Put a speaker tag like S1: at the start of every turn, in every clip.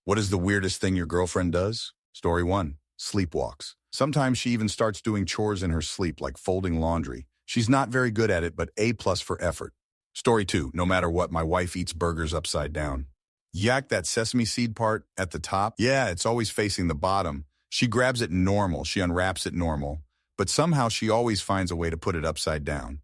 S1: What is the weirdest thing your girlfriend does? Story 1. Sleepwalks. Sometimes she even starts doing chores in her sleep, like folding laundry. She's not very good at it, but A+ for effort. Story 2. No matter what, my wife eats burgers upside down. Yak, that sesame seed part at the top? Yeah, it's always facing the bottom. She grabs it normal, she unwraps it normal, but somehow she always finds a way to put it upside down.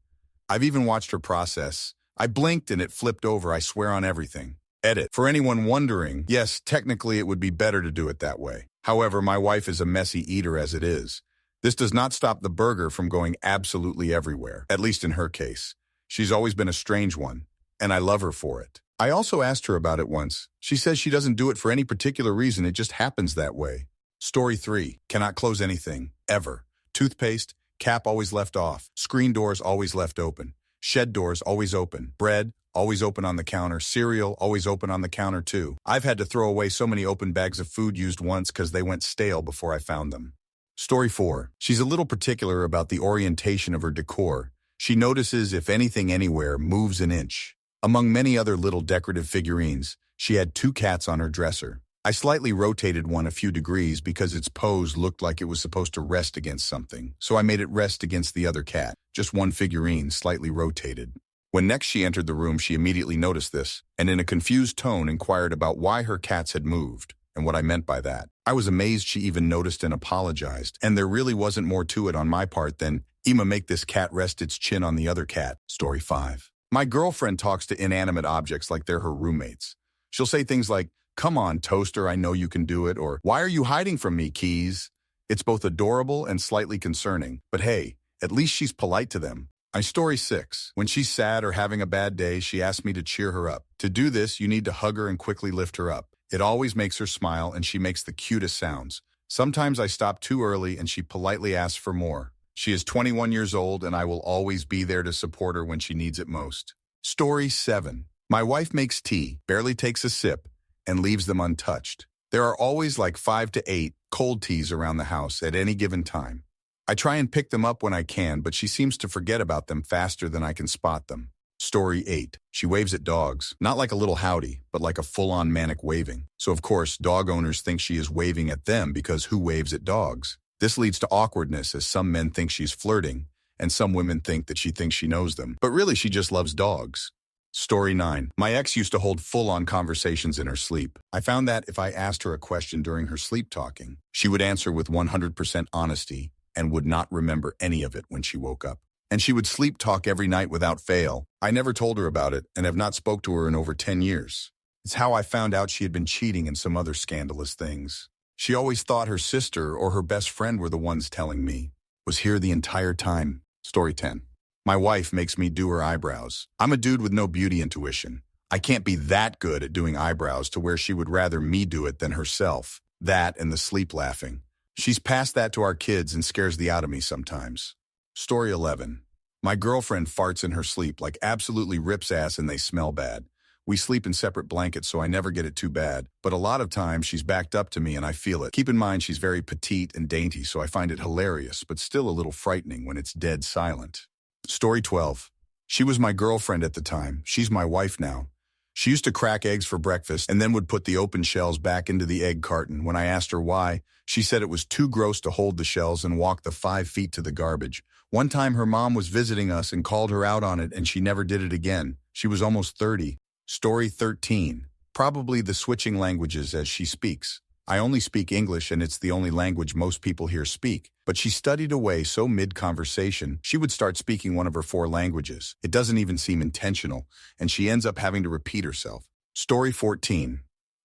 S1: I've even watched her process. I blinked and it flipped over, I swear on everything. Edit. For anyone wondering, yes, technically it would be better to do it that way. However, my wife is a messy eater as it is. This does not stop the burger from going absolutely everywhere, at least in her case. She's always been a strange one, and I love her for it. I also asked her about it once. She says she doesn't do it for any particular reason, it just happens that way. Story 3. Cannot close anything, ever. Toothpaste, cap always left off. Screen doors always left open. Shed doors always open. Bread, always open on the counter. Cereal, always open on the counter too. I've had to throw away so many open bags of food used once because they went stale before I found them. Story 4. She's a little particular about the orientation of her decor. She notices if anything anywhere moves an inch. Among many other little decorative figurines, she had 2 cats on her dresser. I slightly rotated one a few degrees because its pose looked like it was supposed to rest against something, so I made it rest against the other cat, just one figurine slightly rotated. When next she entered the room, she immediately noticed this, and in a confused tone inquired about why her cats had moved, and what I meant by that. I was amazed she even noticed and apologized, and there really wasn't more to it on my part than, Ima, make this cat rest its chin on the other cat. Story 5. My girlfriend talks to inanimate objects like they're her roommates. She'll say things like, "Come on, toaster, I know you can do it," or "Why are you hiding from me, keys?" It's both adorable and slightly concerning, but hey, at least she's polite to them. Story 6. When she's sad or having a bad day, she asks me to cheer her up. To do this, you need to hug her and quickly lift her up. It always makes her smile, and she makes the cutest sounds. Sometimes I stop too early, and she politely asks for more. She is 21 years old, and I will always be there to support her when she needs it most. Story 7. My wife makes tea, barely takes a sip, and leaves them untouched. There are always like 5 to 8 cold teas around the house at any given time. I try and pick them up when I can, but she seems to forget about them faster than I can spot them. Story 8. She waves at dogs, not like a little howdy, but like a full-on manic waving. So of course, dog owners think she is waving at them because who waves at dogs? This leads to awkwardness as some men think she's flirting, and some women think that she thinks she knows them. But really, she just loves dogs. Story 9. My ex used to hold full-on conversations in her sleep. I found that if I asked her a question during her sleep talking, she would answer with 100% honesty and would not remember any of it when she woke up. And she would sleep talk every night without fail. I never told her about it and have not spoke to her in over 10 years. It's how I found out she had been cheating and some other scandalous things. She always thought her sister or her best friend were the ones telling me. Was here the entire time. Story 10. My wife makes me do her eyebrows. I'm a dude with no beauty intuition. I can't be that good at doing eyebrows to where she would rather me do it than herself. That and the sleep laughing. She's passed that to our kids and scares the out of me sometimes. Story 11. My girlfriend farts in her sleep, like absolutely rips ass, and they smell bad. We sleep in separate blankets, so I never get it too bad, but a lot of times she's backed up to me and I feel it. Keep in mind she's very petite and dainty, so I find it hilarious, but still a little frightening when it's dead silent. Story 12. She was my girlfriend at the time. She's my wife now. She used to crack eggs for breakfast and then would put the open shells back into the egg carton. When I asked her why, she said it was too gross to hold the shells and walk the 5 feet to the garbage. One time her mom was visiting us and called her out on it, and she never did it again. She was almost 30. Story 13. Probably the switching languages as she speaks. I only speak English and it's the only language most people here speak, but she studied away so mid-conversation, she would start speaking one of her 4 languages. It doesn't even seem intentional, and she ends up having to repeat herself. Story 14.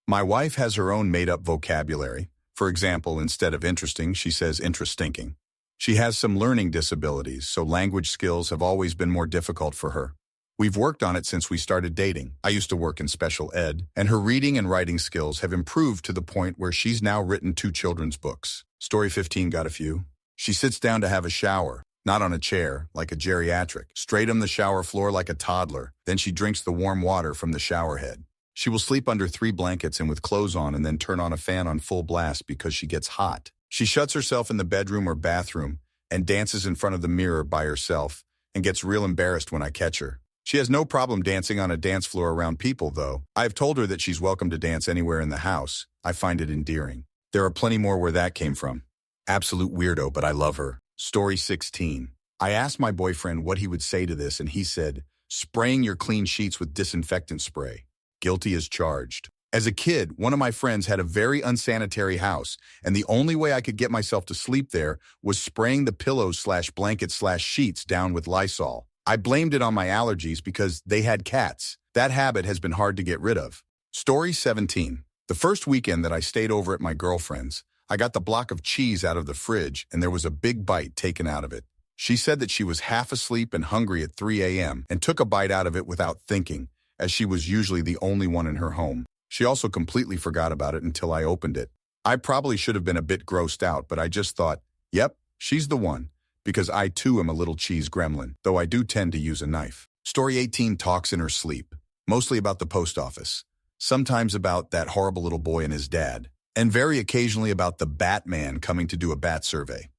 S1: My wife has her own made-up vocabulary. For example, instead of interesting, she says interestinking. She has some learning disabilities, so language skills have always been more difficult for her. We've worked on it since we started dating. I used to work in special ed, and her reading and writing skills have improved to the point where she's now written 2 children's books. Story 15 got a few. She sits down to have a shower, not on a chair, like a geriatric, straight on the shower floor like a toddler. Then she drinks the warm water from the shower head. She will sleep under 3 blankets and with clothes on and then turn on a fan on full blast because she gets hot. She shuts herself in the bedroom or bathroom and dances in front of the mirror by herself and gets real embarrassed when I catch her. She has no problem dancing on a dance floor around people, though. I have told her that she's welcome to dance anywhere in the house. I find it endearing. There are plenty more where that came from. Absolute weirdo, but I love her. Story 16. I asked my boyfriend what he would say to this, and he said, spraying your clean sheets with disinfectant spray. Guilty as charged. As a kid, one of my friends had a very unsanitary house, and the only way I could get myself to sleep there was spraying the pillows/blankets/sheets down with Lysol. I blamed it on my allergies because they had cats. That habit has been hard to get rid of. Story 17. The first weekend that I stayed over at my girlfriend's, I got the block of cheese out of the fridge, and there was a big bite taken out of it. She said that she was half asleep and hungry at 3 a.m. and took a bite out of it without thinking, as she was usually the only one in her home. She also completely forgot about it until I opened it. I probably should have been a bit grossed out, but I just thought, yep, she's the one, because I too am a little cheese gremlin, though I do tend to use a knife. Story 18 talks in her sleep, mostly about the post office, sometimes about that horrible little boy and his dad, and very occasionally about the Batman coming to do a bat survey.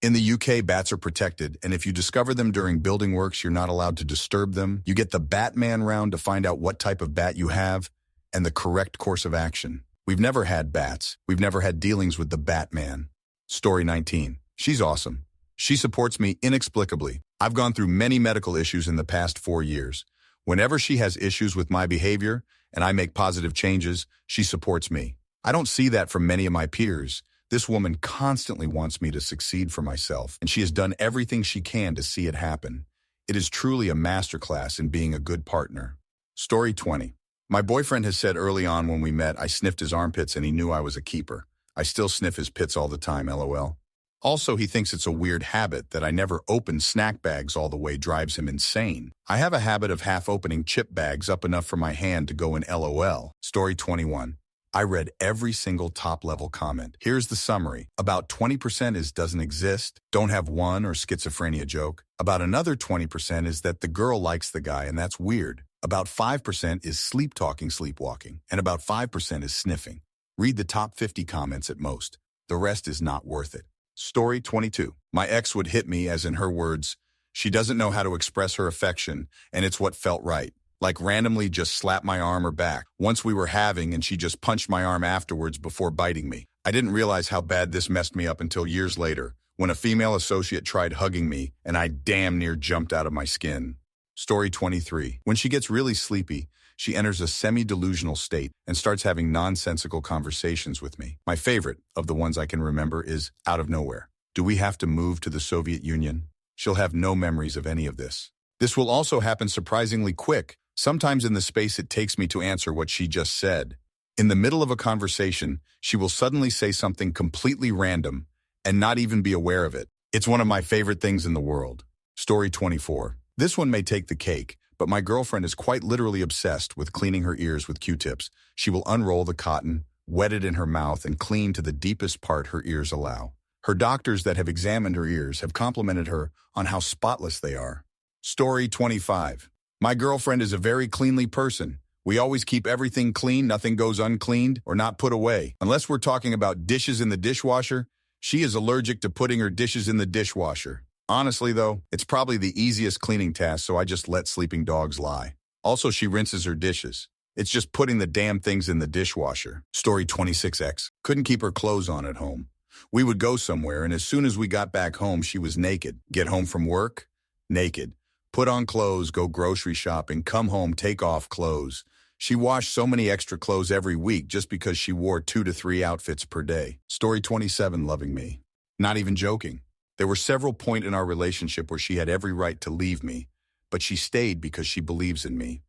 S1: In the UK, bats are protected, and if you discover them during building works, you're not allowed to disturb them. You get the Batman round to find out what type of bat you have and the correct course of action. We've never had bats. We've never had dealings with the Batman. Story 19. She's awesome. She supports me inexplicably. I've gone through many medical issues in the past 4 years. Whenever she has issues with my behavior and I make positive changes, she supports me. I don't see that from many of my peers. This woman constantly wants me to succeed for myself, and she has done everything she can to see it happen. It is truly a masterclass in being a good partner. Story 20. My boyfriend has said early on when we met, I sniffed his armpits and he knew I was a keeper. I still sniff his pits all the time, LOL. Also, he thinks it's a weird habit that I never open snack bags all the way drives him insane. I have a habit of half opening chip bags up enough for my hand to go in LOL. Story 21. I read every single top-level comment. Here's the summary. About 20% is doesn't exist, don't have one, or schizophrenia joke. About another 20% is that the girl likes the guy and that's weird. About 5% is sleep-talking, sleepwalking. And about 5% is sniffing. Read the top 50 comments at most. The rest is not worth it. Story 22. My ex would hit me, as in her words, she doesn't know how to express her affection, and it's what felt right. Like randomly just slap my arm or back. Once we were having and she just punched my arm afterwards before biting me. I didn't realize how bad this messed me up until years later, when a female associate tried hugging me and I damn near jumped out of my skin. Story 23. When she gets really sleepy, she enters a semi-delusional state and starts having nonsensical conversations with me. My favorite, of the ones I can remember, is out of nowhere. Do we have to move to the Soviet Union? She'll have no memories of any of this. This will also happen surprisingly quick, sometimes in the space it takes me to answer what she just said. In the middle of a conversation, she will suddenly say something completely random and not even be aware of it. It's one of my favorite things in the world. Story 24. This one may take the cake, but my girlfriend is quite literally obsessed with cleaning her ears with Q-tips. She will unroll the cotton, wet it in her mouth, and clean to the deepest part her ears allow. Her doctors that have examined her ears have complimented her on how spotless they are. Story 25. My girlfriend is a very cleanly person. We always keep everything clean, nothing goes uncleaned or not put away. Unless we're talking about dishes in the dishwasher, she is allergic to putting her dishes in the dishwasher. Honestly, though, it's probably the easiest cleaning task, so I just let sleeping dogs lie. Also, she rinses her dishes. It's just putting the damn things in the dishwasher. Story 26X. Couldn't keep her clothes on at home. We would go somewhere, and as soon as we got back home, she was naked. Get home from work? Naked. Put on clothes, go grocery shopping, come home, take off clothes. She washed so many extra clothes every week just because she wore 2 to 3 outfits per day. Story 27, loving me. Not even joking. There were several points in our relationship where she had every right to leave me, but she stayed because she believes in me.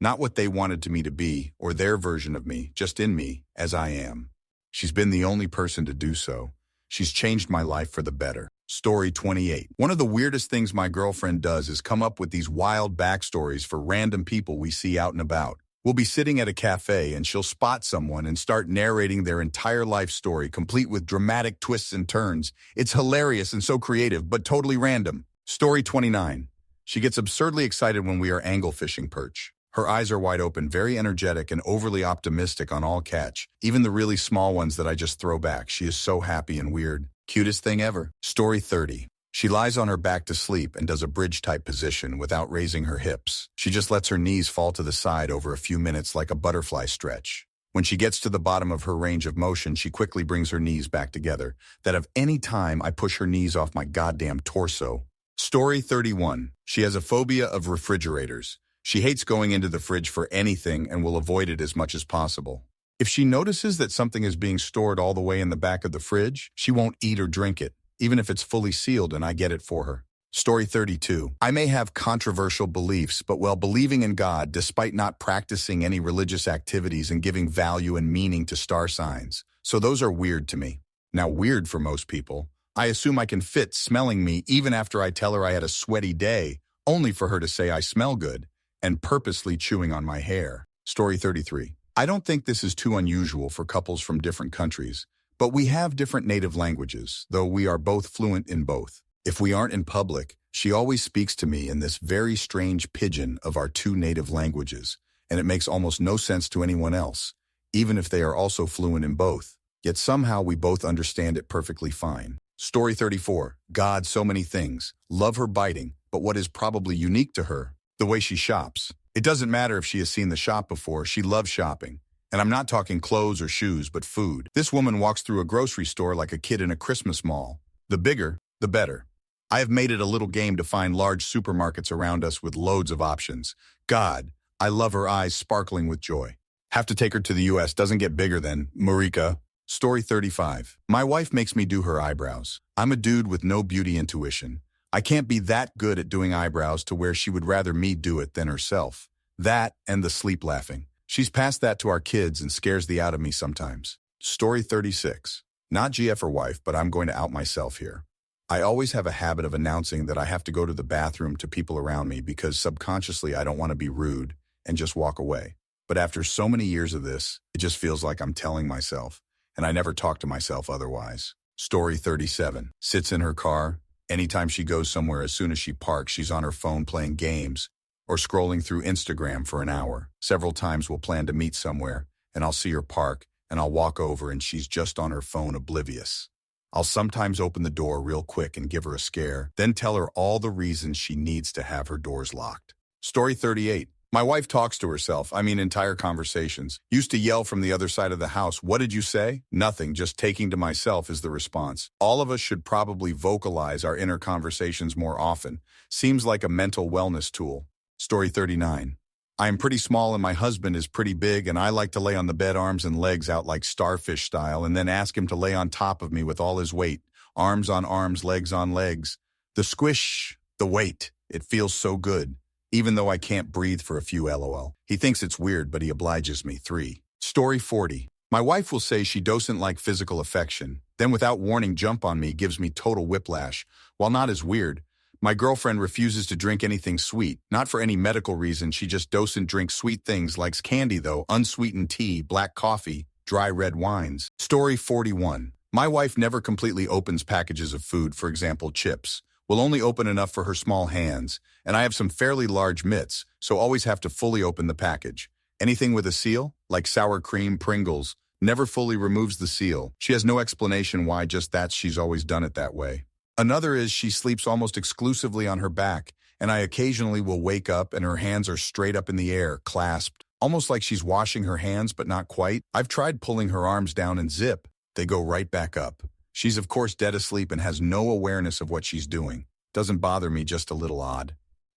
S1: Not what they wanted me to be, or their version of me, just in me, as I am. She's been the only person to do so. She's changed my life for the better. Story 28. One of the weirdest things my girlfriend does is come up with these wild backstories for random people we see out and about. We'll be sitting at a cafe and she'll spot someone and start narrating their entire life story, complete with dramatic twists and turns. It's hilarious and so creative, but totally random. Story 29. She gets absurdly excited when we are angle fishing perch. Her eyes are wide open, very energetic and overly optimistic on all catch, even the really small ones that I just throw back. She is so happy and weird. Cutest thing ever. Story 30. She lies on her back to sleep and does a bridge-type position without raising her hips. She just lets her knees fall to the side over a few minutes like a butterfly stretch. When she gets to the bottom of her range of motion, she quickly brings her knees back together. That of any time I push her knees off my goddamn torso. Story 31. She has a phobia of refrigerators. She hates going into the fridge for anything and will avoid it as much as possible. If she notices that something is being stored all the way in the back of the fridge, she won't eat or drink it, even if it's fully sealed and I get it for her. Story 32. I may have controversial beliefs, but while believing in God, despite not practicing any religious activities and giving value and meaning to star signs. So those are weird to me. Now, weird for most people. I assume I can fit smelling me even after I tell her I had a sweaty day, only for her to say I smell good, and purposely chewing on my hair. Story 33. I don't think this is too unusual for couples from different countries, but we have different native languages, though we are both fluent in both. If we aren't in public, she always speaks to me in this very strange pidgin of our two native languages, and it makes almost no sense to anyone else, even if they are also fluent in both. Yet somehow we both understand it perfectly fine. Story 34. God, so many things. Love her biting, but what is probably unique to her? The way she shops. It doesn't matter if she has seen the shop before, she loves shopping. And I'm not talking clothes or shoes, but food. This woman walks through a grocery store like a kid in a Christmas mall. The bigger, the better. I have made it a little game to find large supermarkets around us with loads of options. God, I love her eyes sparkling with joy. Have to take her to the US, doesn't get bigger than Marika. Story 35. My wife makes me do her eyebrows. I'm a dude with no beauty intuition. I can't be that good at doing eyebrows to where she would rather me do it than herself. That and the sleep laughing. She's passed that to our kids and scares the out of me sometimes. Story 36. Not GF or wife, but I'm going to out myself here. I always have a habit of announcing that I have to go to the bathroom to people around me because subconsciously I don't want to be rude and just walk away. But after so many years of this, it just feels like I'm telling myself, and I never talk to myself otherwise. Story 37. Sits in her car. Anytime she goes somewhere, as soon as she parks, she's on her phone playing games or scrolling through Instagram for an hour. Several times we'll plan to meet somewhere, and I'll see her park, and I'll walk over and she's just on her phone oblivious. I'll sometimes open the door real quick and give her a scare, then tell her all the reasons she needs to have her doors locked. Story 38. My wife talks to herself, entire conversations. Used to yell from the other side of the house, "What did you say?" Nothing, just taking to myself is the response. All of us should probably vocalize our inner conversations more often. Seems like a mental wellness tool. Story 39. I am pretty small and my husband is pretty big, and I like to lay on the bed, arms and legs out like starfish style, and then ask him to lay on top of me with all his weight. Arms on arms, legs on legs. The squish, the weight. It feels so good. Even though I can't breathe for a few LOL. He thinks it's weird, but he obliges me. 3. Story 40. My wife will say she doesn't like physical affection, then without warning jump on me, gives me total whiplash. While not as weird, my girlfriend refuses to drink anything sweet, not for any medical reason, she just doesn't drink sweet things, likes candy though, unsweetened tea, black coffee, dry red wines. Story 41. My wife never completely opens packages of food, for example chips. Will only open enough for her small hands, and I have some fairly large mitts, so always have to fully open the package. Anything with a seal, like sour cream, Pringles, never fully removes the seal. She has no explanation why, just that she's always done it that way. Another is she sleeps almost exclusively on her back, and I occasionally will wake up and her hands are straight up in the air, clasped, almost like she's washing her hands, but not quite. I've tried pulling her arms down and zip. They go right back up. She's of course dead asleep and has no awareness of what she's doing. Doesn't bother me, just a little odd.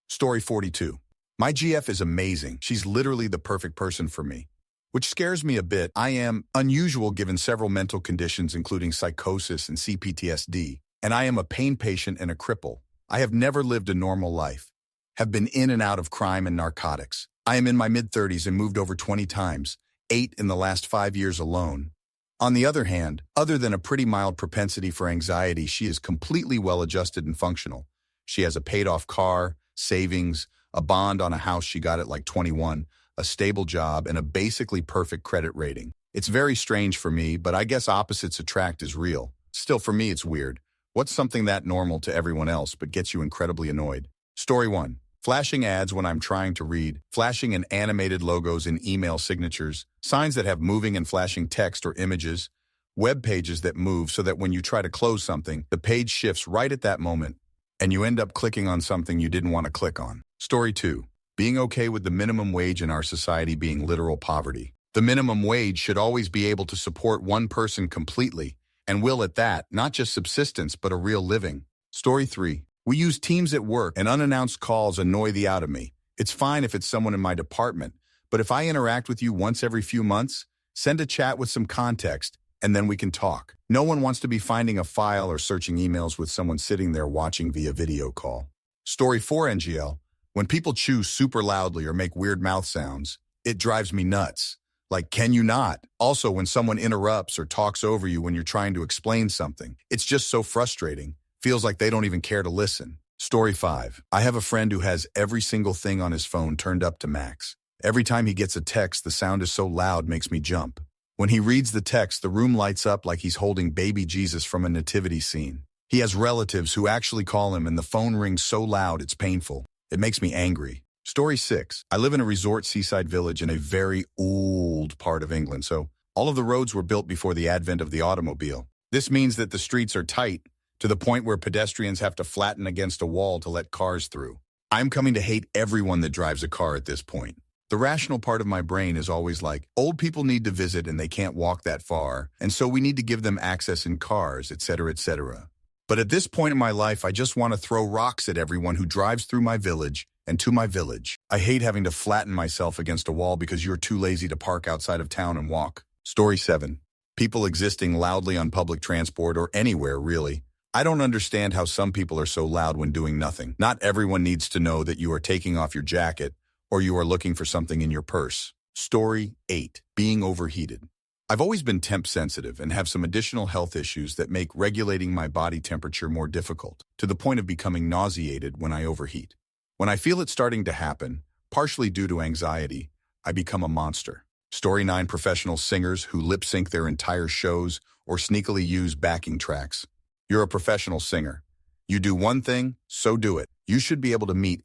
S1: Story 42. My GF is amazing. She's literally the perfect person for me. Which scares me a bit. I am unusual given several mental conditions including psychosis and CPTSD. And I am a pain patient and a cripple. I have never lived a normal life. Have been in and out of crime and narcotics. I am in my mid-30s and moved over 20 times, 8 in the last 5 years alone. On the other hand, other than a pretty mild propensity for anxiety, she is completely well-adjusted and functional. She has a paid-off car, savings, a bond on a house she got at like 21, a stable job, and a basically perfect credit rating. It's very strange for me, but I guess opposites attract is real. Still, for me, it's weird. What's something that normal to everyone else but gets you incredibly annoyed? Story 1. Flashing ads when I'm trying to read, flashing and animated logos in email signatures, signs that have moving and flashing text or images, web pages that move so that when you try to close something, the page shifts right at that moment, and you end up clicking on something you didn't want to click on. Story 2. Being okay with the minimum wage in our society being literal poverty. The minimum wage should always be able to support one person completely, and will at that, not just subsistence, but a real living. Story 3. We use Teams at work, and unannounced calls annoy the out of me. It's fine if it's someone in my department, but if I interact with you once every few months, send a chat with some context, and then we can talk. No one wants to be finding a file or searching emails with someone sitting there watching via video call. Story 4, NGL. When people chew super loudly or make weird mouth sounds, it drives me nuts. Like, can you not? Also, when someone interrupts or talks over you when you're trying to explain something, it's just so frustrating. Feels like they don't even care to listen. Story 5. I have a friend who has every single thing on his phone turned up to max. Every time he gets a text, the sound is so loud makes me jump. When he reads the text, the room lights up like he's holding baby Jesus from a nativity scene. He has relatives who actually call him, and the phone rings so loud it's painful. It makes me angry. Story 6. I live in a resort seaside village in a very old part of England, so all of the roads were built before the advent of the automobile. This means that the streets are tight, to the point where pedestrians have to flatten against a wall to let cars through. I'm coming to hate everyone that drives a car at this point. The rational part of my brain is always like, old people need to visit and they can't walk that far, and so we need to give them access in cars, etc., etc. But at this point in my life, I just want to throw rocks at everyone who drives through my village and to my village. I hate having to flatten myself against a wall because you're too lazy to park outside of town and walk. Story 7. People existing loudly on public transport or anywhere, really. I don't understand how some people are so loud when doing nothing. Not everyone needs to know that you are taking off your jacket or you are looking for something in your purse. Story 8. Being overheated. I've always been temp sensitive and have some additional health issues that make regulating my body temperature more difficult, to the point of becoming nauseated when I overheat. When I feel it starting to happen, partially due to anxiety, I become a monster. Story 9. Professional singers who lip sync their entire shows or sneakily use backing tracks. You're a professional singer. You do one thing, so do it. You should be able to meet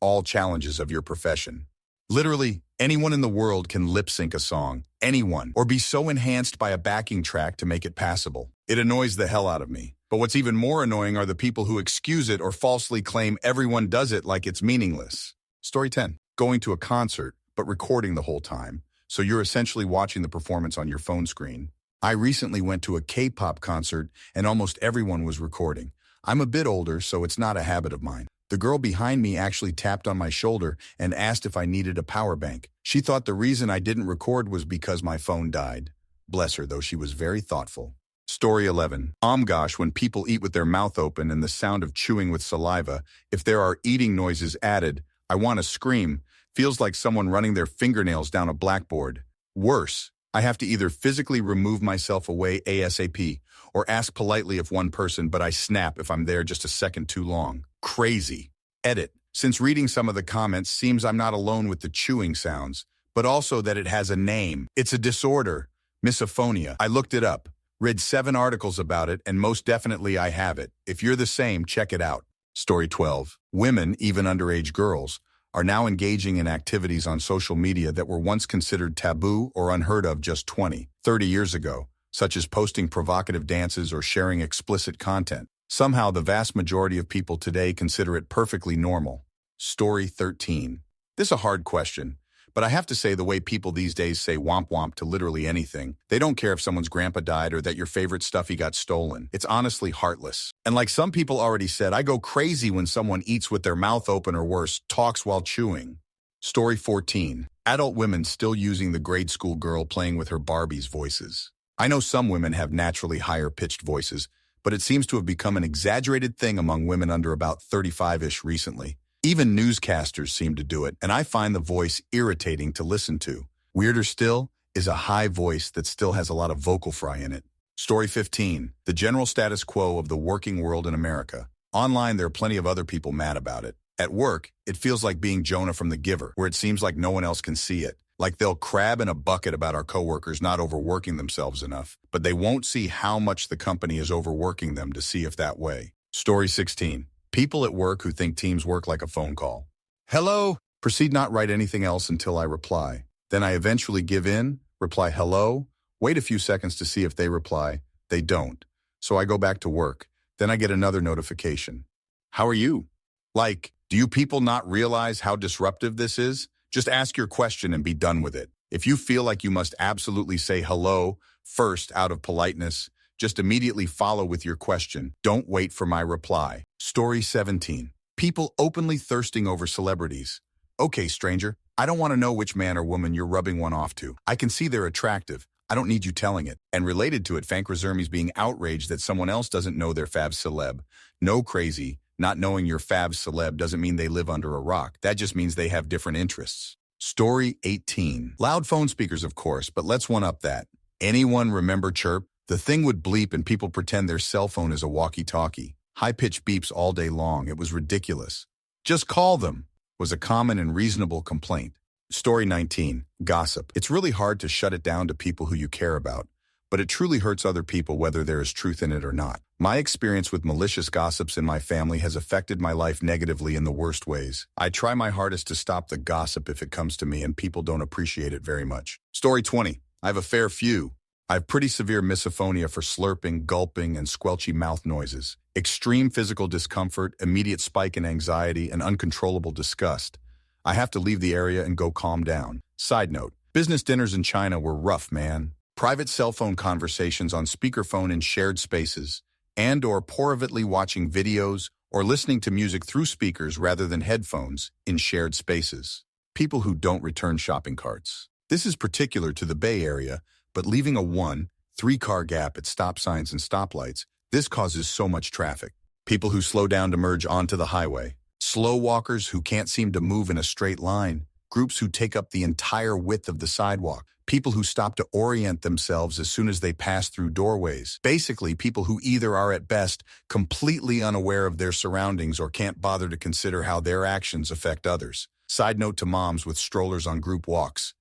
S1: all challenges of your profession. Literally, anyone in the world can lip sync a song, anyone, or be so enhanced by a backing track to make it passable. It annoys the hell out of me. But what's even more annoying are the people who excuse it or falsely claim everyone does it like it's meaningless. Story 10. Going to a concert, but recording the whole time, so you're essentially watching the performance on your phone screen. I recently went to a K-pop concert, and almost everyone was recording. I'm a bit older, so it's not a habit of mine. The girl behind me actually tapped on my shoulder and asked if I needed a power bank. She thought the reason I didn't record was because my phone died. Bless her, though, she was very thoughtful. Story 11. Gosh, when people eat with their mouth open and the sound of chewing with saliva, if there are eating noises added, I want to scream. Feels like someone running their fingernails down a blackboard. Worse, I have to either physically remove myself away ASAP or ask politely if one person, but I snap if I'm there just a second too long. Crazy. Edit. Since reading some of the comments seems I'm not alone with the chewing sounds, but also that it has a name. It's a disorder. Misophonia. I looked it up. Read 7 articles about it, and most definitely I have it. If you're the same, check it out. Story 12. Women, even underage girls, are now engaging in activities on social media that were once considered taboo or unheard of just 20, 30 years ago, such as posting provocative dances or sharing explicit content. Somehow, the vast majority of people today consider it perfectly normal. Story 13. This is a hard question, but I have to say the way people these days say womp womp to literally anything, they don't care if someone's grandpa died or that your favorite stuffy got stolen. It's honestly heartless. And like some people already said, I go crazy when someone eats with their mouth open or worse, talks while chewing. Story 14. Adult women still using the grade school girl playing with her Barbie's voices. I know some women have naturally higher pitched voices, but it seems to have become an exaggerated thing among women under about 35-ish recently. Even newscasters seem to do it, and I find the voice irritating to listen to. Weirder still is a high voice that still has a lot of vocal fry in it. Story 15. The general status quo of the working world in America. Online, there are plenty of other people mad about it. At work, it feels like being Jonah from The Giver, where it seems like no one else can see it. Like they'll crab in a bucket about our coworkers not overworking themselves enough, but they won't see how much the company is overworking them to see if that way. Story 16. People at work who think teams work like a phone call. Hello? Proceed not write anything else until I reply. Then I eventually give in, reply hello, wait a few seconds to see if they reply. They don't. So I go back to work. Then I get another notification. How are you? Like, do you people not realize how disruptive this is? Just ask your question and be done with it. If you feel like you must absolutely say hello first out of politeness, just immediately follow with your question. Don't wait for my reply. Story 17. People openly thirsting over celebrities. Okay, stranger, I don't want to know which man or woman you're rubbing one off to. I can see they're attractive. I don't need you telling it. And related to it, Fank Razermi's being outraged that someone else doesn't know their fav celeb. No, crazy. Not knowing your fav celeb doesn't mean they live under a rock. That just means they have different interests. Story 18. Loud phone speakers, of course, but let's one-up that. Anyone remember Chirp? The thing would bleep and people pretend their cell phone is a walkie-talkie. High-pitched beeps all day long. It was ridiculous. Just call them, was a common and reasonable complaint. Story 19. Gossip. It's really hard to shut it down to people who you care about, but it truly hurts other people whether there is truth in it or not. My experience with malicious gossips in my family has affected my life negatively in the worst ways. I try my hardest to stop the gossip if it comes to me, and people don't appreciate it very much. Story 20. I have a fair few. I have pretty severe misophonia for slurping, gulping, and squelchy mouth noises. Extreme physical discomfort, immediate spike in anxiety, and uncontrollable disgust. I have to leave the area and go calm down. Side note, business dinners in China were rough, man. Private cell phone conversations on speakerphone in shared spaces, and/or privately watching videos or listening to music through speakers rather than headphones in shared spaces. People who don't return shopping carts. This is particular to the Bay Area, but leaving a 1-3 car gap at stop signs and stoplights, this causes so much traffic. People who slow down to merge onto the highway. Slow walkers who can't seem to move in a straight line. Groups who take up the entire width of the sidewalk. People who stop to orient themselves as soon as they pass through doorways. Basically, people who either are at best completely unaware of their surroundings or can't bother to consider how their actions affect others. Side note to moms with strollers on group walks.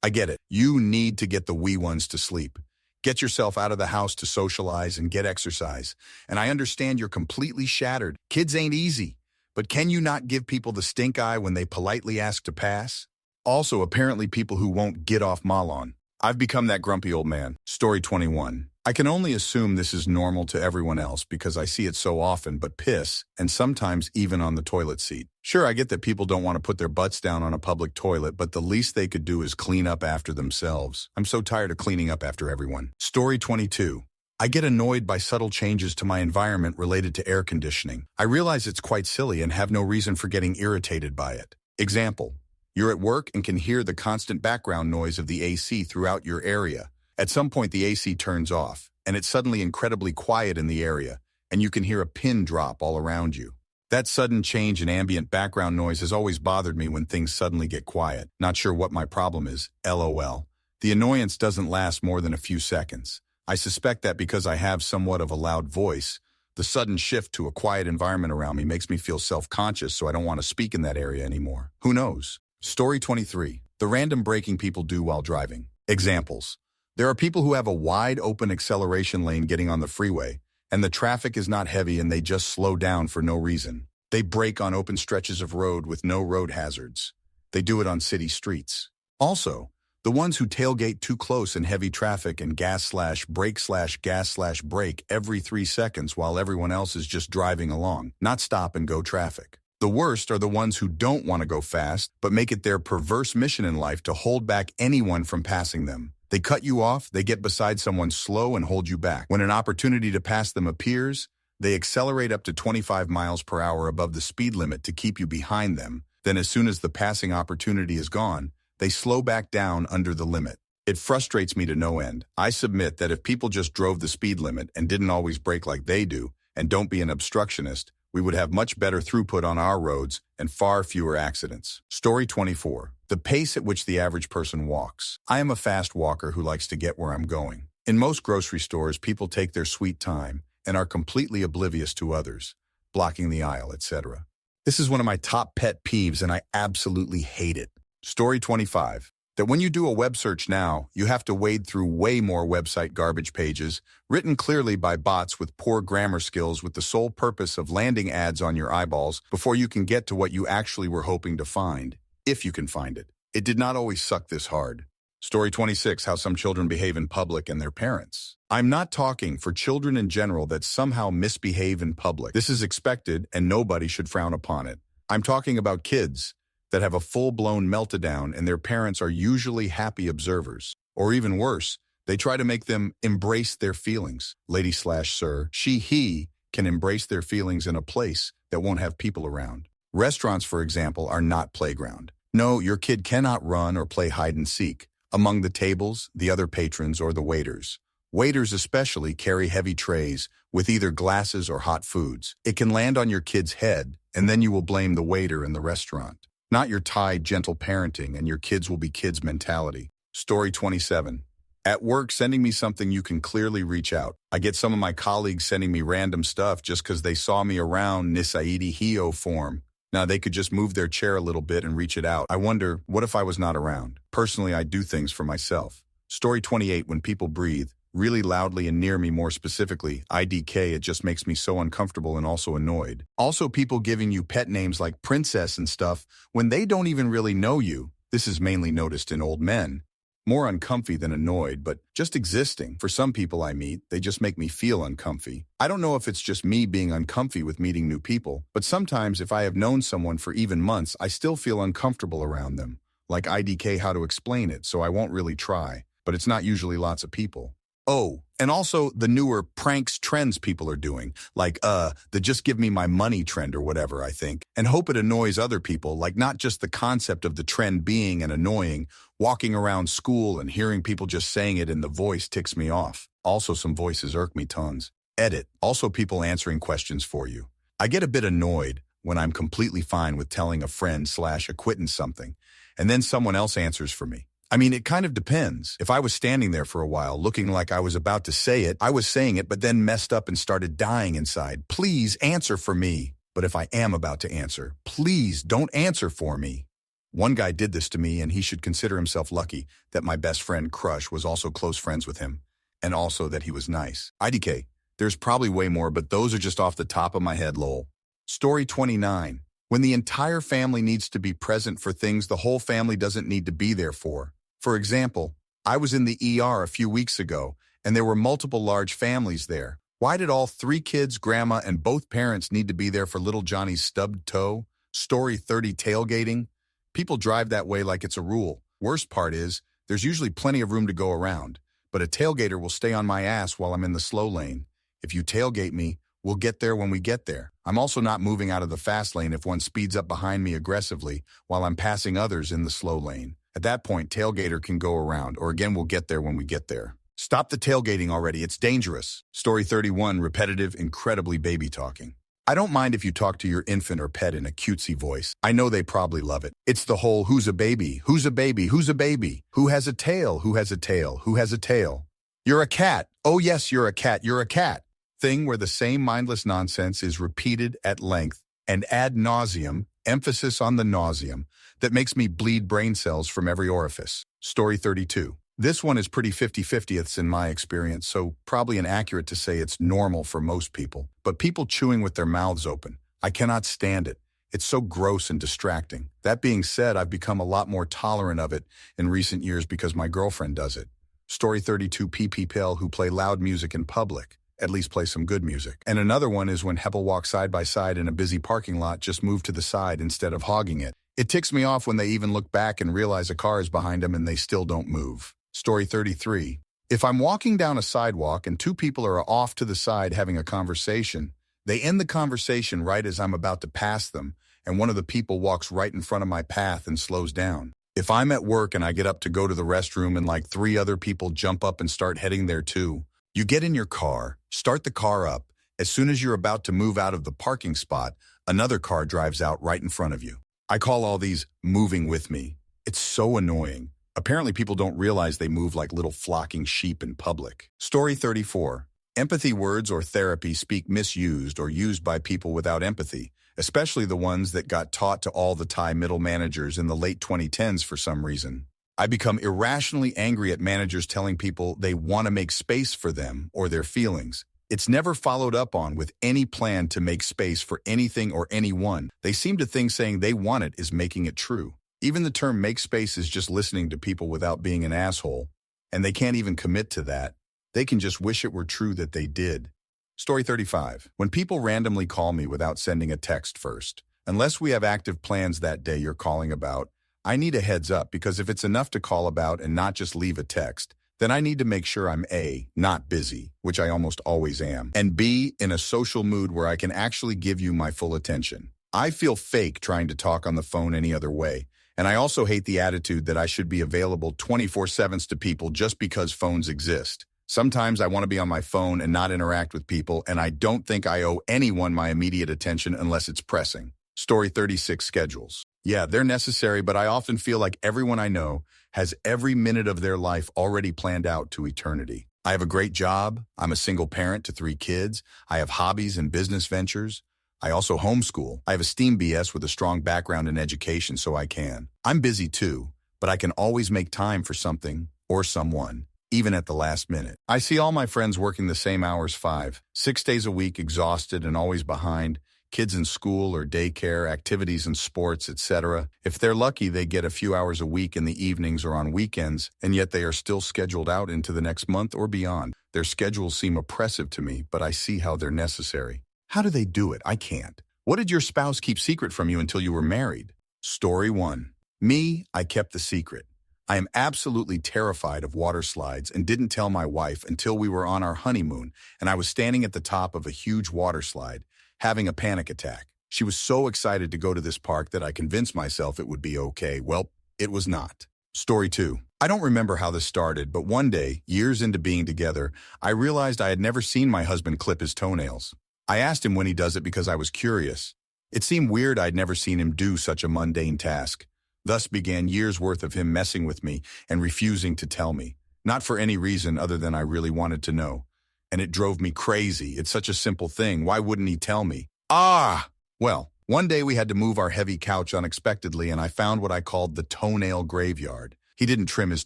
S1: I get it. You need to get the wee ones to sleep. Get yourself out of the house to socialize and get exercise. And I understand you're completely shattered. Kids ain't easy. But can you not give people the stink eye when they politely ask to pass? Also, apparently people who won't get off Malon. I've become that grumpy old man. Story 21. I can only assume this is normal to everyone else because I see it so often, but piss, and sometimes even on the toilet seat. Sure, I get that people don't want to put their butts down on a public toilet, but the least they could do is clean up after themselves. I'm so tired of cleaning up after everyone. Story 22. I get annoyed by subtle changes to my environment related to air conditioning. I realize it's quite silly and have no reason for getting irritated by it. Example. You're at work and can hear the constant background noise of the AC throughout your area. At some point, the AC turns off, and it's suddenly incredibly quiet in the area, and you can hear a pin drop all around you. That sudden change in ambient background noise has always bothered me when things suddenly get quiet. Not sure what my problem is, LOL. The annoyance doesn't last more than a few seconds. I suspect that because I have somewhat of a loud voice, the sudden shift to a quiet environment around me makes me feel self-conscious, so I don't want to speak in that area anymore. Who knows? Story 23. The random braking people do while driving. Examples. There are people who have a wide open acceleration lane getting on the freeway, and the traffic is not heavy and they just slow down for no reason. They brake on open stretches of road with no road hazards. They do it on city streets. Also, the ones who tailgate too close in heavy traffic and gas/brake/gas/brake every 3 seconds while everyone else is just driving along, not stop and go traffic. The worst are the ones who don't want to go fast, but make it their perverse mission in life to hold back anyone from passing them. They cut you off, they get beside someone slow and hold you back. When an opportunity to pass them appears, they accelerate up to 25 miles per hour above the speed limit to keep you behind them. Then as soon as the passing opportunity is gone, they slow back down under the limit. It frustrates me to no end. I submit that if people just drove the speed limit and didn't always brake like they do, and don't be an obstructionist, we would have much better throughput on our roads and far fewer accidents. Story 24. The pace at which the average person walks. I am a fast walker who likes to get where I'm going. In most grocery stores, people take their sweet time and are completely oblivious to others, blocking the aisle, etc. This is one of my top pet peeves, and I absolutely hate it. Story 25. That when you do a web search now, you have to wade through way more website garbage pages, written clearly by bots with poor grammar skills with the sole purpose of landing ads on your eyeballs before you can get to what you actually were hoping to find, if you can find it. It did not always suck this hard. Story 26, how some children behave in public and their parents. I'm not talking for children in general that somehow misbehave in public. This is expected and nobody should frown upon it. I'm talking about kids that have a full-blown meltdown and their parents are usually happy observers. Or even worse, they try to make them embrace their feelings. Lady/sir, he can embrace their feelings in a place that won't have people around. Restaurants, for example, are not playground. No, your kid cannot run or play hide and seek among the tables, the other patrons, or the waiters. Waiters especially carry heavy trays with either glasses or hot foods. It can land on your kid's head, and then you will blame the waiter in the restaurant. Not your tied, gentle parenting, and your kids will be kids' mentality. Story 27. At work, sending me something you can clearly reach out. I get some of my colleagues sending me random stuff just because they saw me around Nisaidi Hio form. Now, they could just move their chair a little bit and reach it out. I wonder, what if I was not around? Personally, I do things for myself. Story 28, when people breathe, really loudly and near me more specifically, IDK, it just makes me so uncomfortable and also annoyed. Also, people giving you pet names like princess and stuff when they don't even really know you. This is mainly noticed in old men. More uncomfy than annoyed, but just existing. For some people I meet, they just make me feel uncomfy. I don't know if it's just me being uncomfy with meeting new people, but sometimes if I have known someone for even months, I still feel uncomfortable around them. Like IDK how to explain it, so I won't really try. But it's not usually lots of people. Oh, and also the newer pranks trends people are doing, like the just give me my money trend or whatever, I think, and hope it annoys other people, like not just the concept of the trend being an annoying, walking around school and hearing people just saying it in the voice ticks me off. Also, some voices irk me tons. Edit. Also, people answering questions for you. I get a bit annoyed when I'm completely fine with telling a friend/acquaintance something, and then someone else answers for me. I mean, it kind of depends. If I was standing there for a while looking like I was about to say it, I was saying it but then messed up and started dying inside. Please answer for me. But if I am about to answer, please don't answer for me. One guy did this to me and he should consider himself lucky that my best friend Crush was also close friends with him and also that he was nice. IDK, there's probably way more, but those are just off the top of my head, lol. Story 29. When the entire family needs to be present for things the whole family doesn't need to be there for. For example, I was in the ER a few weeks ago, and there were multiple large families there. Why did all 3 kids, grandma, and both parents need to be there for little Johnny's stubbed toe? Story 30, tailgating. People drive that way like it's a rule. Worst part is, there's usually plenty of room to go around, but a tailgater will stay on my ass while I'm in the slow lane. If you tailgate me, we'll get there when we get there. I'm also not moving out of the fast lane if one speeds up behind me aggressively while I'm passing others in the slow lane. At that point, tailgater can go around, or again, we'll get there when we get there. Stop the tailgating already, it's dangerous. Story 31, repetitive, incredibly baby talking. I don't mind if you talk to your infant or pet in a cutesy voice. I know they probably love it. It's the whole who's a baby, who's a baby, who's a baby, who has a tail, who has a tail, who has a tail. You're a cat. Oh yes, you're a cat, you're a cat. Thing where the same mindless nonsense is repeated at length and ad nauseum, emphasis on the nauseum, that makes me bleed brain cells from every orifice. Story 32. This one is pretty 50-50ths in my experience, so probably inaccurate to say it's normal for most people. But people chewing with their mouths open, I cannot stand it. It's so gross and distracting. That being said, I've become a lot more tolerant of it in recent years because my girlfriend does it. Story 32, people who play loud music in public. At least play some good music. And another one is when people walk side by side in a busy parking lot, just move to the side instead of hogging it. It ticks me off when they even look back and realize a car is behind them and they still don't move. Story 33. If I'm walking down a sidewalk and 2 people are off to the side having a conversation, they end the conversation right as I'm about to pass them, and one of the people walks right in front of my path and slows down. If I'm at work and I get up to go to the restroom and like 3 other people jump up and start heading there too, you get in your car, start the car up. As soon as you're about to move out of the parking spot, another car drives out right in front of you. I call all these moving with me. It's so annoying. Apparently people don't realize they move like little flocking sheep in public. Story 34. Empathy words or therapy speak misused or used by people without empathy, especially the ones that got taught to all the Thai middle managers in the late 2010s for some reason. I become irrationally angry at managers telling people they want to make space for them or their feelings. It's never followed up on with any plan to make space for anything or anyone. They seem to think saying they want it is making it true. Even the term make space is just listening to people without being an asshole, and they can't even commit to that. They can just wish it were true that they did. Story 35. When people randomly call me without sending a text first, unless we have active plans that day you're calling about, I need a heads up because if it's enough to call about and not just leave a text, then I need to make sure I'm A, not busy, which I almost always am, and B, in a social mood where I can actually give you my full attention. I feel fake trying to talk on the phone any other way, and I also hate the attitude that I should be available 24/7 to people just because phones exist. Sometimes I want to be on my phone and not interact with people, and I don't think I owe anyone my immediate attention unless it's pressing. Story 36. Schedules. Yeah, they're necessary, but I often feel like everyone I know has every minute of their life already planned out to eternity. I have a great job. I'm a single parent to 3 kids. I have hobbies and business ventures. I also homeschool. I have a STEAM BS with a strong background in education, so I can. I'm busy too, but I can always make time for something or someone, even at the last minute. I see all my friends working the same hours 5, 6 days a week, exhausted and always behind. Kids in school or daycare, activities and sports, etc. If they're lucky, they get a few hours a week in the evenings or on weekends, and yet they are still scheduled out into the next month or beyond. Their schedules seem oppressive to me, but I see how they're necessary. How do they do it? I can't. What did your spouse keep secret from you until you were married? Story 1. Me, I kept the secret. I am absolutely terrified of water slides and didn't tell my wife until we were on our honeymoon and I was standing at the top of a huge water slide, having a panic attack. She was so excited to go to this park that I convinced myself it would be okay. Well, it was not. Story 2. I don't remember how this started, but one day, years into being together, I realized I had never seen my husband clip his toenails. I asked him when he does it because I was curious. It seemed weird I'd never seen him do such a mundane task. Thus began years' worth of him messing with me and refusing to tell me. Not for any reason other than I really wanted to know. And it drove me crazy. It's such a simple thing. Why wouldn't he tell me? Well, one day we had to move our heavy couch unexpectedly and I found what I called the toenail graveyard. He didn't trim his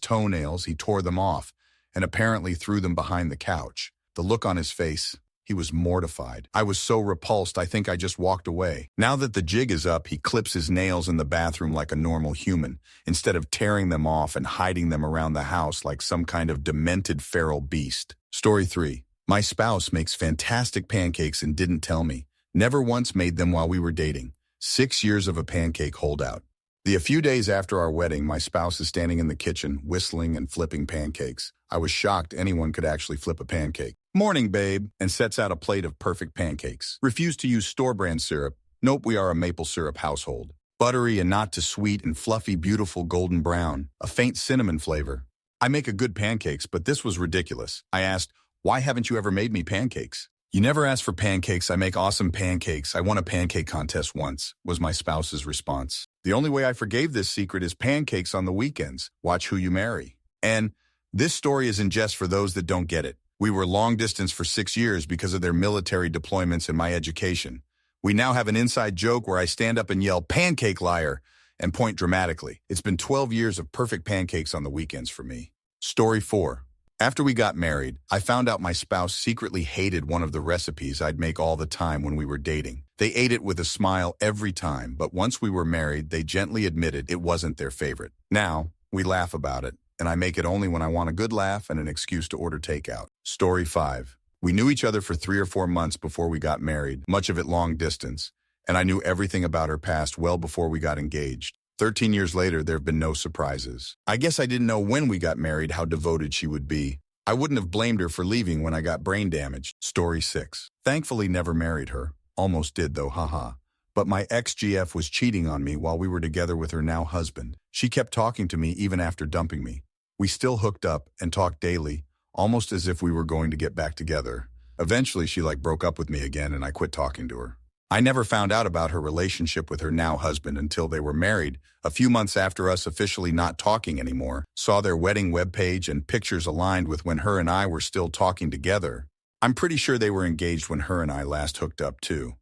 S1: toenails, he tore them off and apparently threw them behind the couch. The look on his face, he was mortified. I was so repulsed, I think I just walked away. Now that the jig is up, he clips his nails in the bathroom like a normal human, instead of tearing them off and hiding them around the house like some kind of demented feral beast. Story 3. My spouse makes fantastic pancakes and didn't tell me. Never once made them while we were dating. 6 years of a pancake holdout. A few days after our wedding, my spouse is standing in the kitchen, whistling and flipping pancakes. I was shocked anyone could actually flip a pancake. Morning, babe, and sets out a plate of perfect pancakes. Refuse to use store-brand syrup. Nope, we are a maple syrup household. Buttery and not too sweet and fluffy, beautiful golden brown. A faint cinnamon flavor. I make a good pancakes, but this was ridiculous. I asked, why haven't you ever made me pancakes? You never ask for pancakes. I make awesome pancakes. I won a pancake contest once, was my spouse's response. The only way I forgave this secret is pancakes on the weekends. Watch who you marry. And this story isn't just for those that don't get it. We were long distance for 6 years because of their military deployments and my education. We now have an inside joke where I stand up and yell, "Pancake liar," and point dramatically. It's been 12 years of perfect pancakes on the weekends for me. Story 4. After we got married, I found out my spouse secretly hated one of the recipes I'd make all the time when we were dating. They ate it with a smile every time, but once we were married, they gently admitted it wasn't their favorite. Now, we laugh about it, and I make it only when I want a good laugh and an excuse to order takeout. Story 5. We knew each other for 3 or 4 months before we got married, much of it long distance, and I knew everything about her past well before we got engaged. 13 years later, there have been no surprises. I guess I didn't know when we got married how devoted she would be. I wouldn't have blamed her for leaving when I got brain damage. Story 6. Thankfully never married her. Almost did though, haha. But my ex-GF was cheating on me while we were together with her now husband. She kept talking to me even after dumping me. We still hooked up and talked daily, almost as if we were going to get back together. Eventually she broke up with me again and I quit talking to her. I never found out about her relationship with her now husband until they were married, a few months after us officially not talking anymore, saw their wedding webpage and pictures aligned with when her and I were still talking together. I'm pretty sure they were engaged when her and I last hooked up too.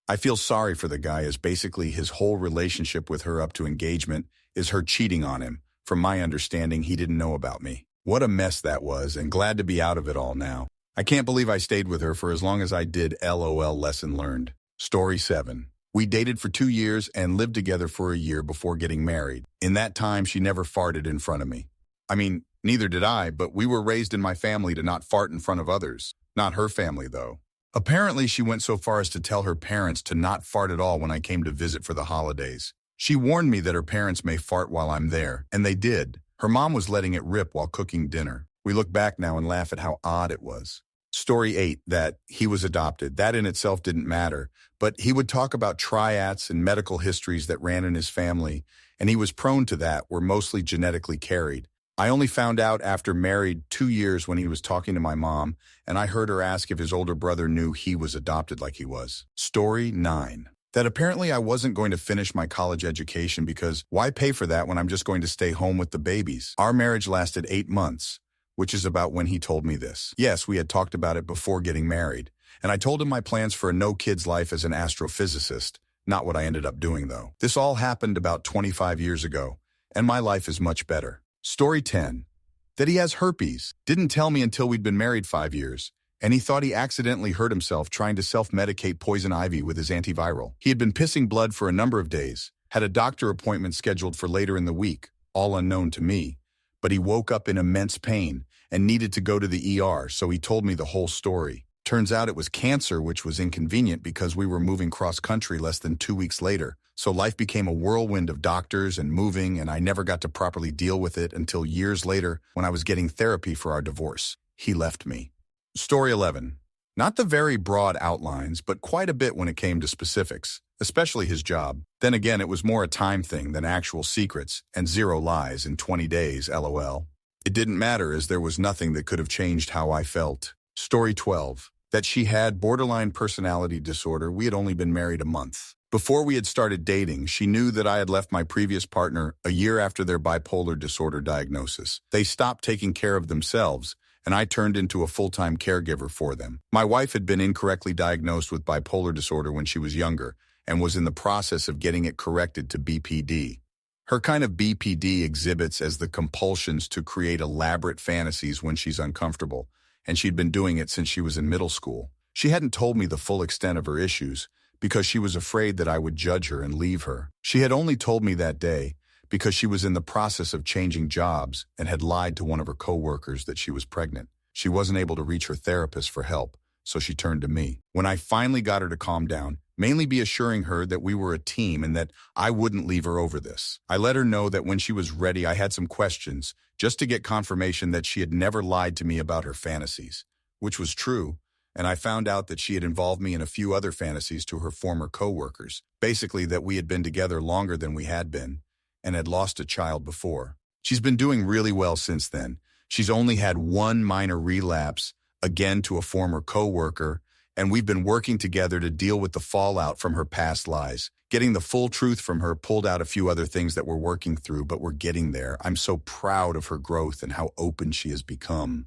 S1: I feel sorry for the guy as basically his whole relationship with her up to engagement is her cheating on him. From my understanding, he didn't know about me. What a mess that was, and glad to be out of it all now. I can't believe I stayed with her for as long as I did, LOL, lesson learned. Story 7. We dated for 2 years and lived together for a year before getting married. In that time, she never farted in front of me. I mean, neither did I, but we were raised in my family to not fart in front of others. Not her family, though. Apparently, she went so far as to tell her parents to not fart at all when I came to visit for the holidays. She warned me that her parents may fart while I'm there, and they did. Her mom was letting it rip while cooking dinner. We look back now and laugh at how odd it was. Story 8, that he was adopted. That in itself didn't matter, but he would talk about triads and medical histories that ran in his family, and he was prone to that, were mostly genetically carried. I only found out after married 2 years when he was talking to my mom, and I heard her ask if his older brother knew he was adopted like he was. Story 9. That apparently I wasn't going to finish my college education because why pay for that when I'm just going to stay home with the babies? Our marriage lasted 8 months, which is about when he told me this. Yes, we had talked about it before getting married, and I told him my plans for a no-kids life as an astrophysicist, not what I ended up doing though. This all happened about 25 years ago, and my life is much better. Story 10. That he has herpes. Didn't tell me until we'd been married 5 years, and he thought he accidentally hurt himself trying to self-medicate poison ivy with his antiviral. He had been pissing blood for a number of days, had a doctor appointment scheduled for later in the week, all unknown to me, but he woke up in immense pain and needed to go to the ER, so he told me the whole story. Turns out it was cancer, which was inconvenient because we were moving cross-country less than 2 weeks later. So life became a whirlwind of doctors and moving, and I never got to properly deal with it until years later when I was getting therapy for our divorce. He left me. Story 11. Not the very broad outlines, but quite a bit when it came to specifics, especially his job. Then again, it was more a time thing than actual secrets, and 0 lies in 20 days, LOL. It didn't matter as there was nothing that could have changed how I felt. Story 12. That she had borderline personality disorder. We had only been married a month. Before we had started dating, she knew that I had left my previous partner a year after their bipolar disorder diagnosis. They stopped taking care of themselves, and I turned into a full-time caregiver for them. My wife had been incorrectly diagnosed with bipolar disorder when she was younger and was in the process of getting it corrected to BPD. Her kind of BPD exhibits as the compulsions to create elaborate fantasies when she's uncomfortable, and she'd been doing it since she was in middle school. She hadn't told me the full extent of her issues because she was afraid that I would judge her and leave her. She had only told me that day because she was in the process of changing jobs and had lied to one of her coworkers that she was pregnant. She wasn't able to reach her therapist for help, so she turned to me. When I finally got her to calm down, mainly be assuring her that we were a team and that I wouldn't leave her over this. I let her know that when she was ready, I had some questions just to get confirmation that she had never lied to me about her fantasies, which was true, and I found out that she had involved me in a few other fantasies to her former coworkers, basically that we had been together longer than we had been, and had lost a child before. She's been doing really well since then. She's only had one minor relapse, again to a former coworker, and we've been working together to deal with the fallout from her past lies. Getting the full truth from her pulled out a few other things that we're working through, but we're getting there. I'm so proud of her growth and how open she has become.